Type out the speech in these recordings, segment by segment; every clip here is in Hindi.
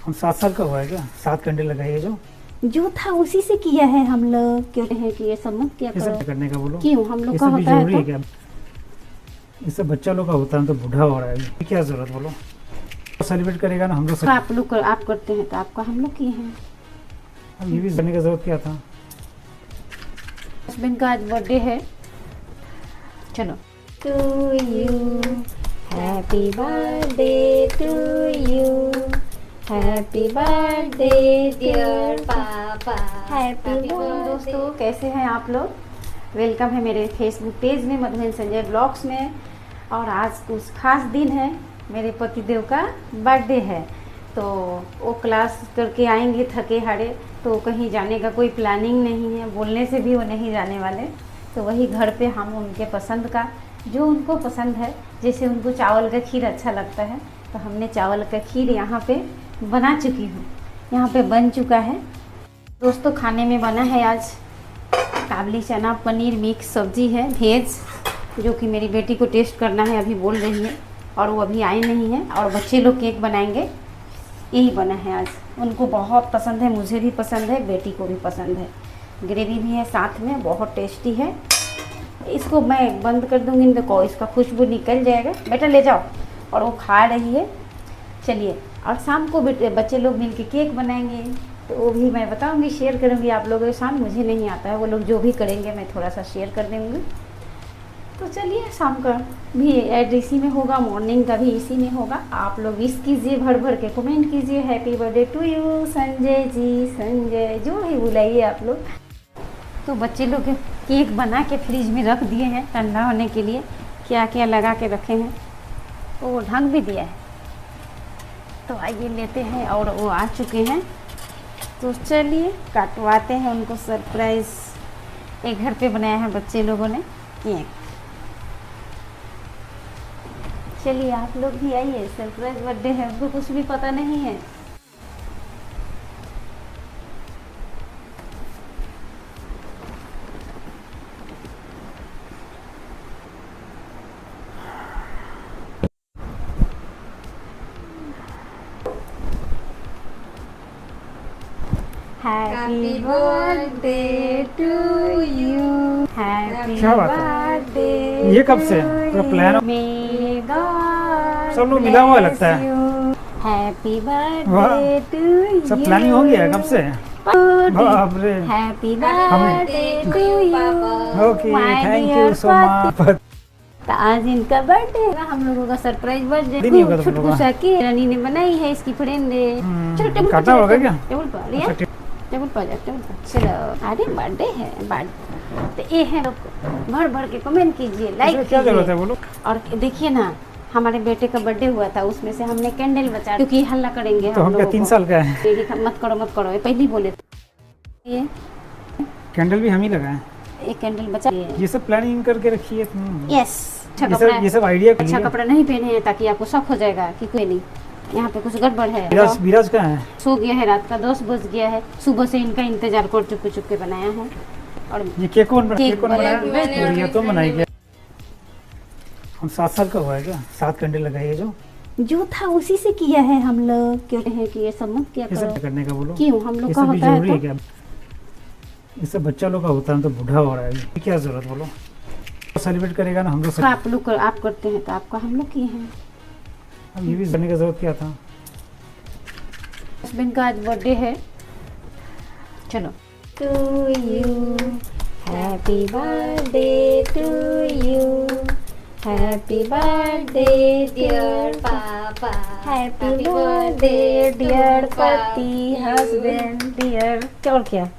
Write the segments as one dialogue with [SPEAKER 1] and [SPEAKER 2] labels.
[SPEAKER 1] हम 7 साल का हुआ है क्या? 7 कैंडल लगाइए
[SPEAKER 2] जो था उसी से किया है हम लोग। क्यों है कि ये सब मत किया
[SPEAKER 1] ये
[SPEAKER 2] करो।
[SPEAKER 1] सब करने का बोलो।
[SPEAKER 2] क्यों हम लोग
[SPEAKER 1] ये
[SPEAKER 2] का
[SPEAKER 1] सब भी
[SPEAKER 2] होता है
[SPEAKER 1] जरूरी है
[SPEAKER 2] तो
[SPEAKER 1] क्या? ये सब बच्चा लोग का होता है, तो बूढ़ा हो रहा है, क्या जरूरत बोलो। सेलिब्रेट करेगा ना हम लोग।
[SPEAKER 2] आप लोग आप करते हैं तो आपका हम लोग किए हैं।
[SPEAKER 1] अब ये भी करने का जरूरत क्या था?
[SPEAKER 2] हस्बैंड का आज बर्थडे है। चलो। To you happy birthday to you, happy birthday dear papa, happy birthday. दोस्तों कैसे हैं आप लोग? वेलकम है मेरे फेसबुक पेज में मधुबन संजय ब्लॉग्स में। और आज कुछ खास दिन है, मेरे पतिदेव का बर्थडे है। तो वो क्लास करके आएंगे थके हारे, तो कहीं जाने का कोई प्लानिंग नहीं है, बोलने से भी वो नहीं जाने वाले। तो वही घर पे हम उनके पसंद का, जो उनको पसंद है, जैसे उनको चावल का खीर अच्छा लगता है, तो हमने चावल का खीर यहाँ पे बना चुकी हूँ। यहाँ पे बन चुका है। दोस्तों खाने में बना है आज काबली चना पनीर मिक्स सब्जी है वेज, जो कि मेरी बेटी को टेस्ट करना है, अभी बोल रही है, और वो अभी आई नहीं है। और बच्चे लोग केक बनाएंगे, यही बना है आज। उनको बहुत पसंद है, मुझे भी पसंद है, बेटी को भी पसंद है। ग्रेवी भी है साथ में, बहुत टेस्टी है। इसको मैं बंद कर दूंगी तो इसका खुशबू निकल जाएगा। बेटा ले जाओ। और वो खा रही है। चलिए, और शाम को बच्चे लोग मिलके केक बनाएंगे, तो वो भी मैं बताऊंगी, शेयर करूंगी आप लोगों के साथ। मुझे नहीं आता है, वो लोग जो भी करेंगे मैं थोड़ा सा शेयर कर दूँगी। तो चलिए, शाम का भी ऐड इसी में होगा, मॉर्निंग का भी इसी में होगा। आप लोग विश कीजिए, भर भर के कमेंट कीजिए, happy birthday to you Sanjay ji, Sanjay जो भी बुलाइए आप लोग। तो बच्चे लोग केक बना के फ्रिज में रख दिए हैं ठंडा होने के लिए। क्या क्या लगा के रखे हैं, तो वो ढक भी दिया है। तो आइए लेते हैं, और वो आ चुके हैं। तो चलिए काटवाते हैं उनको सरप्राइज़। एक घर पे बनाया है बच्चे लोगों ने केक। चलिए आप लोग भी आइए, सरप्राइज बर्थडे है, उनको कुछ भी पता नहीं है। Happy birthday to you, happy
[SPEAKER 1] क्या बात है?
[SPEAKER 2] बर्थडे।
[SPEAKER 1] ये कब से पूरा प्लान? सब लोग मिला हुआ लगता है।
[SPEAKER 2] Happy birthday to you.
[SPEAKER 1] सब प्लानिंग हो गया है कब से? बाप रे।
[SPEAKER 2] Happy birthday to you.
[SPEAKER 1] Okay, thank you so much.
[SPEAKER 2] तो आज इनका बर्थडे है, हम लोगों का सरप्राइज बर्थडे।
[SPEAKER 1] नहीं होगा तुम लोगों
[SPEAKER 2] छुटकू
[SPEAKER 1] का?
[SPEAKER 2] सा रानी ने बनाई है, इसकी फ्रेंड है। चलो टेबल
[SPEAKER 1] काटा होगा क्या?
[SPEAKER 2] टेबल पर लिया,
[SPEAKER 1] अच्छा,
[SPEAKER 2] टेबल पर जा, टेबल पर। चलो, अरे बर्थडे है, बर्थडे तो ये है। भर भर के कमेंट कीजिए, लाइक
[SPEAKER 1] क्या जरूरत है बोलो।
[SPEAKER 2] और देखिए ना, हमारे बेटे का बर्थडे हुआ था, उसमें से हमने कैंडल बचा, क्योंकि हल्ला करेंगे
[SPEAKER 1] तो हम क्या 3 साल का है?
[SPEAKER 2] मत करो मत करो, ये पहले बोले थे। ये
[SPEAKER 1] कैंडल भी हम ही लगाए।
[SPEAKER 2] एक कैंडल बचा।
[SPEAKER 1] ये सब प्लानिंग करके रखी है तुम।
[SPEAKER 2] यस,
[SPEAKER 1] ये सब आइडिया कर
[SPEAKER 2] अच्छा
[SPEAKER 1] लिया।
[SPEAKER 2] कपड़ा नहीं पहने हैं, ताकि आपको शक हो जाएगा कि कोई नहीं, यहाँ पे कुछ गड़बड़ है।
[SPEAKER 1] विराज कहाँ है?
[SPEAKER 2] सो गया है, रात का 10 बज गया है। सुबह से इनका इंतजार कर चुप चुप के बनाया है। और
[SPEAKER 1] ये केक कौन बनाया?
[SPEAKER 2] मैंने
[SPEAKER 1] ये तो बनाई गया। हम 7 साल का हुआ है क्या? 7 कैंडल लगाइए
[SPEAKER 2] जो था उसी से किया है हम लोग। क्यों है कि ये सब मत किया
[SPEAKER 1] ये सब
[SPEAKER 2] करो।
[SPEAKER 1] करने का बोलो।
[SPEAKER 2] क्यों हम
[SPEAKER 1] ये
[SPEAKER 2] लोग का
[SPEAKER 1] सब भी
[SPEAKER 2] होता
[SPEAKER 1] जरूरी है
[SPEAKER 2] है
[SPEAKER 1] क्या? ये सब बच्चा लोग का होता है, तो बूढ़ा हो रहा है, क्या जरूरत बोलो। सेलिब्रेट करेगा ना हम लोग।
[SPEAKER 2] तो आप लोग आप करते हैं तो आपका हम लोग किए हैं।
[SPEAKER 1] अब ये भी करने का जरूरत क्या था?
[SPEAKER 2] हस्बैंड का आज बर्थडे है। चलो। To you happy birthday to you, happy birthday dear papa, happy birthday dear पति हस्बैंड डियर। और क्या?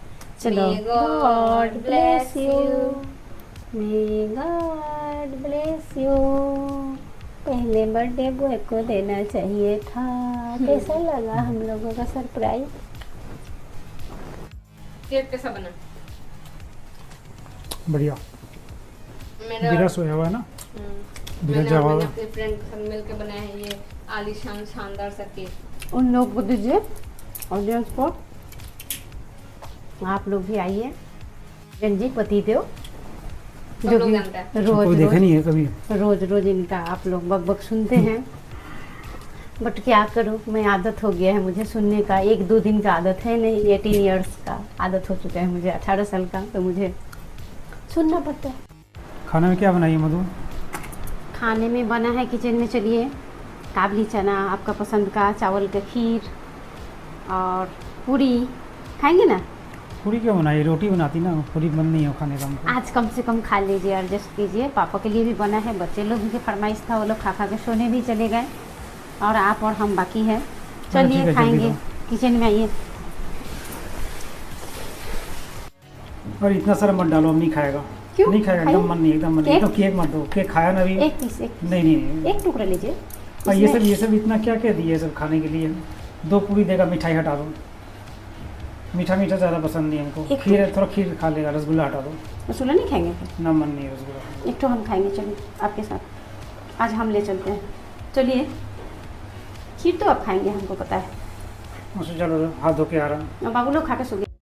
[SPEAKER 2] चलो। God bless you, may god bless you. पहले बर्थडे बॉय को देना चाहिए था। कैसा लगा हम लोगों का सरप्राइज?
[SPEAKER 3] केक कैसा बना?
[SPEAKER 1] बढ़िया।
[SPEAKER 3] मेरा
[SPEAKER 1] विराज सोया हुआ है ना? विराज
[SPEAKER 3] मैंने
[SPEAKER 1] जावा हुआ।
[SPEAKER 3] अपने फ्रेंड के साथ मिलकर बनाया है ये आलीशान शानदार सा केक।
[SPEAKER 2] उन लोग को दीजिए, ऑडियंस को। आप लोग भी आइए। रंजी पति देव
[SPEAKER 3] सब
[SPEAKER 2] जो
[SPEAKER 3] लोग
[SPEAKER 2] भी
[SPEAKER 3] जानते हैं।
[SPEAKER 2] रोज
[SPEAKER 1] कोई देखा
[SPEAKER 2] रोज
[SPEAKER 1] नहीं है कभी।
[SPEAKER 2] रोज रोज इनका आप लोग बक बक सुनते हैं। बट क्या करूँ, मैं आदत हो गया है मुझे सुनने का। 1-2 दिन का आदत है नहीं, 18 ईयर्स का आदत हो चुका है मुझे, 18 साल का, तो मुझे सुनना पड़ता है।
[SPEAKER 1] खाने में क्या बनाइए मधु?
[SPEAKER 2] खाने में बना है किचन में, चलिए, काबली चना आपका पसंद का, चावल का खीर और पूरी खाएंगे ना।
[SPEAKER 1] पूरी क्यों बनाई, रोटी बनाती ना, पूरी मन नहीं हो खाने का हमको।
[SPEAKER 2] आज कम से कम खा लीजिए, एडजस्ट कीजिए। पापा के लिए भी बना है, बच्चे लोग की फरमाइश था, वो लोग खा खा के सोने भी चले गए, और आप और हम बाकी है।
[SPEAKER 1] ठीक
[SPEAKER 2] चलिए
[SPEAKER 1] है,
[SPEAKER 2] खाएंगे,
[SPEAKER 1] जल्दी
[SPEAKER 2] किचन में आइए।
[SPEAKER 1] और इतना सारा मत डालो, हम नहीं खाएगा।
[SPEAKER 2] क्यों?
[SPEAKER 1] नहीं खाएगा,
[SPEAKER 2] खाइए।
[SPEAKER 1] एकदम मन नहीं, एकदम मन नहीं।
[SPEAKER 2] केक?
[SPEAKER 1] तो केक मत दो, केक खाया ना अभी।
[SPEAKER 2] एक पीस,
[SPEAKER 1] नहीं नहीं,
[SPEAKER 2] एक टुकड़ा लीजिए।
[SPEAKER 1] और ये
[SPEAKER 2] इसमें-
[SPEAKER 1] सब इतना क्या क्या दिए सब खाने के लिए। 2 पूरी देगा, मिठाई हटा दो, मीठा मीठा ज़्यादा पसंद नहीं हमको।
[SPEAKER 2] एक
[SPEAKER 1] खीर है, थोड़ा खीर खा लेगा, रसगुल्ला हटा दो।
[SPEAKER 2] रसगुल्ला नहीं खाएंगे फिर?
[SPEAKER 1] ना मन नहीं है रसगुल्ला।
[SPEAKER 2] एक तो हम खाएंगे, चलिए आपके साथ आज हम ले चलते हैं। चलिए, खीर तो आप खाएंगे, हमको पता है।
[SPEAKER 1] चलो हाथ धो के आ रहा हूँ।
[SPEAKER 2] और बाबू लोग खा के सो गए।